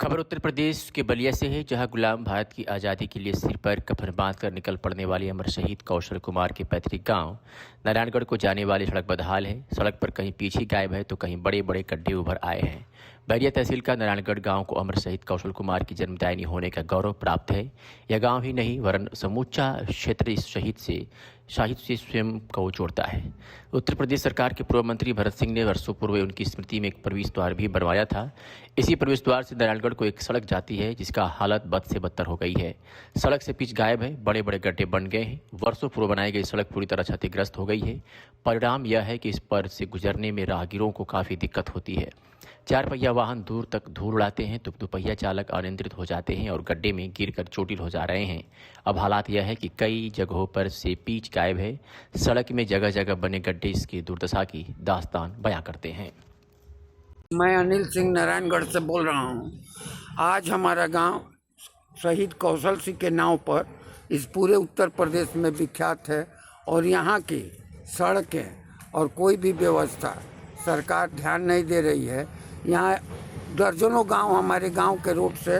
खबर उत्तर प्रदेश के बलिया से है, जहां गुलाम भारत की आज़ादी के लिए सिर पर कफन बांधकर निकल पड़ने वाले अमर शहीद कौशल कुमार के पैतृक गांव नारायणगढ़ को जाने वाली सड़क बदहाल है। सड़क पर कहीं पीछे गायब है तो कहीं बड़े बड़े गड्ढे उभर आए हैं। बैरिया तहसील का नारायणगढ़ गांव को अमर शहीद कौशल कुमार की जन्मदायिनी होने का गौरव प्राप्त है। यह गांव ही नहीं वरन समूचा क्षेत्र इस शहीद से स्वयं को जोड़ता है। उत्तर प्रदेश सरकार के पूर्व मंत्री भरत सिंह ने वर्षों पूर्व उनकी स्मृति में एक प्रवेश द्वार भी बनवाया था। इसी प्रवेश द्वार से नारायणगढ़ को एक सड़क जाती है, जिसका हालत बद से बदतर हो गई है। सड़क से पिच गायब है, बड़े बड़े गड्ढे बन गए हैं। वर्षों पूर्व बनाई गई सड़क पूरी तरह क्षतिग्रस्त हो गई है। परिणाम यह है कि इस पर से गुजरने में राहगीरों को काफ़ी दिक्कत होती है। 4 पहिया वाहन दूर तक धूल उड़ाते हैं तो दुपहिया चालक अनियंत्रित हो जाते हैं और गड्ढे में गिरकर चोटिल हो जा रहे हैं। अब हालात यह है कि कई जगहों पर से पिच गायब है। सड़क में जगह जगह बने गड्ढे इसकी दुर्दशा की दास्तान बयां करते हैं। मैं अनिल सिंह नारायणगढ़ से बोल रहा हूँ। आज हमारा गांव शहीद कौशल सिंह के नाव पर इस पूरे उत्तर प्रदेश में विख्यात है और यहाँ की सड़कें और कोई भी व्यवस्था सरकार ध्यान नहीं दे रही है। यहाँ दर्जनों गांव हमारे गांव के रोड से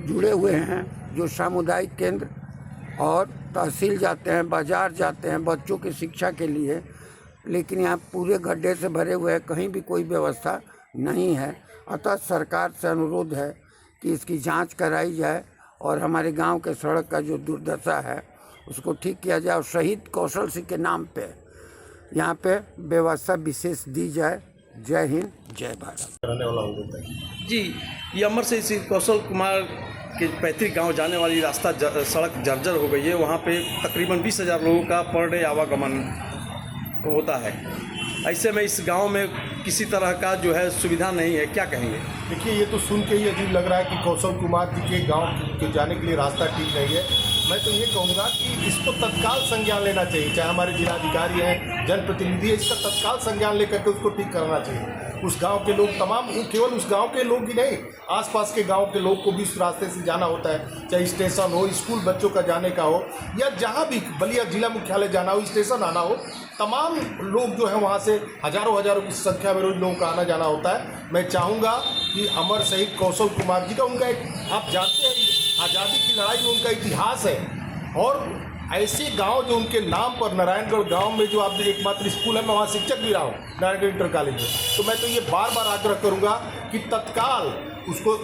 जुड़े हुए हैं, जो सामुदायिक केंद्र और तहसील जाते हैं, बाजार जाते हैं बच्चों की शिक्षा के लिए, लेकिन यहाँ पूरे गड्ढे से भरे हुए हैं, कहीं भी कोई व्यवस्था नहीं है। अतः सरकार से अनुरोध है कि इसकी जांच कराई जाए और हमारे गांव के सड़क का जो दुर्दशा है उसको ठीक किया जाए और शहीद कौशल सिंह के नाम पे यहाँ पे व्यवस्था विशेष दी जाए। जय हिंद, जय भारत। रहने वाला होता है जी, ये अमर से कौशल कुमार के पैतृक गांव जाने वाली रास्ता सड़क जर्जर हो गई है। वहाँ पे तकरीबन 20,000 लोगों का पर डे आवागमन होता है। ऐसे में इस गांव में किसी तरह का जो है सुविधा नहीं है, क्या कहेंगे? देखिए, ये तो सुन के ही अजीब लग रहा है कि कौशल कुमार जी के गांव के जाने के लिए रास्ता ठीक नहीं है। मैं तो ये कहूँगा कि इसको तत्काल संज्ञान लेना चाहिए, चाहे हमारे जिलाधिकारी हैं, जनप्रतिनिधि है, इसका तत्काल संज्ञान लेकर के उसको ठीक करना चाहिए। उस गांव के लोग तमाम, केवल उस गांव के लोग ही नहीं, आसपास के गांव के लोग को भी इस रास्ते से जाना होता है, चाहे स्टेशन हो, स्कूल बच्चों का जाने का हो, या जहां भी बलिया जिला मुख्यालय जाना हो, स्टेशन आना हो, तमाम लोग जो है वहां से हजारों की संख्या में रोज लोगों का आना जाना होता है। मैं चाहूँगा कि अमर शहीद कौशल कुमार जी का, उनका एक, आप जानते हैं आज़ादी की लड़ाई में उनका इतिहास है, और ऐसे गांव जो उनके नाम पर, नारायणगढ़ गांव में जो आप एकमात्र स्कूल है, मैं वहाँ शिक्षक भी रहा हूँ नारायणगढ़ इंटर कॉलेज में, तो मैं तो ये बार बार आग्रह करूँगा कि तत्काल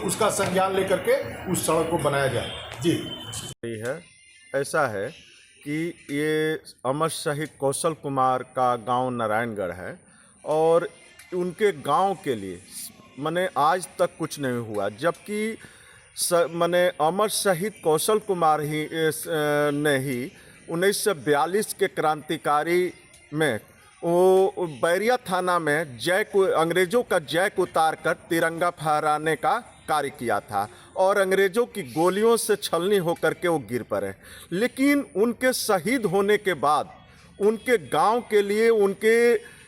उसका संज्ञान लेकर के उस सड़क को बनाया जाए। जी है, ऐसा है कि ये अमर शहीद कौशल कुमार का गांव नारायणगढ़ है और उनके गांव के लिए माने आज तक कुछ नहीं हुआ, जबकि माने अमर शहीद कौशल कुमार ही ने ही 1942 के क्रांतिकारी में वो बैरिया थाना में अंग्रेज़ों का जैक उतार कर तिरंगा फहराने का कार्य किया था और अंग्रेज़ों की गोलियों से छलनी होकर के वो गिर पड़े। लेकिन उनके शहीद होने के बाद उनके गांव के लिए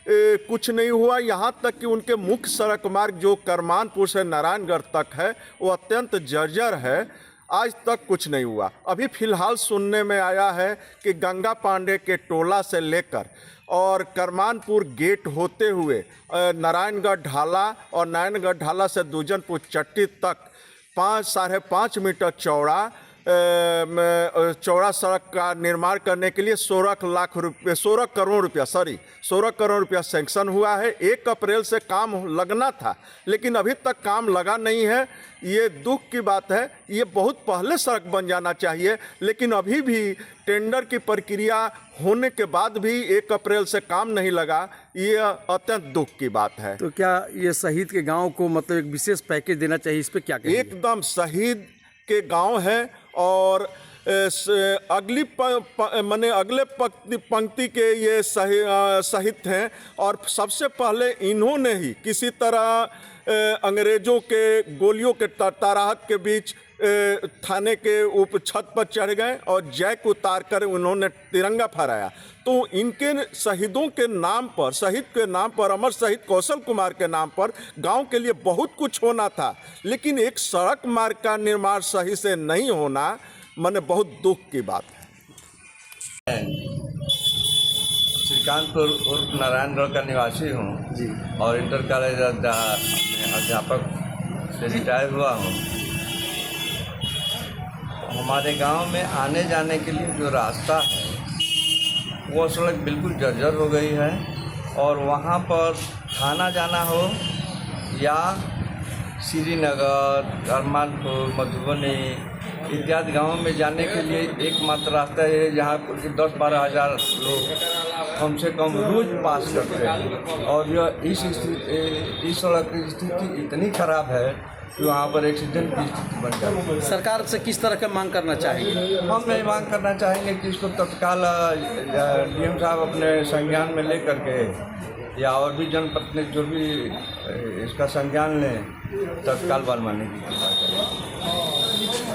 कुछ नहीं हुआ। यहाँ तक कि उनके मुख्य सड़क मार्ग जो करमानपुर से नारायणगढ़ तक है वो अत्यंत जर्जर है, आज तक कुछ नहीं हुआ। अभी फ़िलहाल सुनने में आया है कि गंगा पांडे के टोला से लेकर और करमानपुर गेट होते हुए नारायणगढ़ ढाला और नारायणगढ़ ढाला से दूजनपुर चट्टी तक 5-5.5 मीटर चौड़ा सड़क का निर्माण करने के लिए 16 करोड़ रुपया सैंक्शन हुआ है। 1 अप्रैल से काम लगना था, लेकिन अभी तक काम लगा नहीं है। ये दुख की बात है। ये बहुत पहले सड़क बन जाना चाहिए, लेकिन अभी भी टेंडर की प्रक्रिया होने के बाद भी 1 अप्रैल से काम नहीं लगा। ये अत्यंत दुख की बात है। तो क्या ये शहीद के गाँव को मतलब एक विशेष पैकेज देना चाहिए, इस पर क्या कहेंगे? एकदम शहीद के गांव है और अगले पंक्ति के ये शहीद हैं और सबसे पहले इन्होंने ही किसी तरह अंग्रेज़ों के गोलियों के तड़तड़ाहट के बीच थाने के ऊपर छत पर चढ़ गए और जैक उतार कर उन्होंने तिरंगा फहराया। तो इनके शहीदों के नाम पर, शहीद के नाम पर, अमर शहीद कौशल कुमार के नाम पर गांव के लिए बहुत कुछ होना था, लेकिन एक सड़क मार्ग का निर्माण सही से नहीं होना माने बहुत दुख की बात है। श्रीकांतपुर नारायणगढ़ का निवासी हूँ जी, और इंटर कॉलेज अध्यापक से रिटायर हुआ हूँ। हमारे गांव में आने जाने के लिए जो रास्ता है वो सड़क बिल्कुल जर्जर हो गई है और वहाँ पर थाना जाना हो या श्रीनगर, अरमानपुर, मधुबनी इत्यादि गाँवों में जाने के लिए एकमात्र रास्ता है जहाँ 10-12 हज़ार लोग कम से कम रोज पास करते हैं और यह इस सड़क की स्थिति इतनी खराब है कि वहाँ पर एक्सीडेंट की स्थिति बन जाती है। सरकार से किस तरह का मांग करना चाहेंगे? हम ये मांग करना चाहेंगे कि इसको तत्काल डीएम साहब अपने संज्ञान में ले करके या और भी जनप्रतिनिधि जो भी इसका संज्ञान लें तत्काल बनवाने की कृपा करें।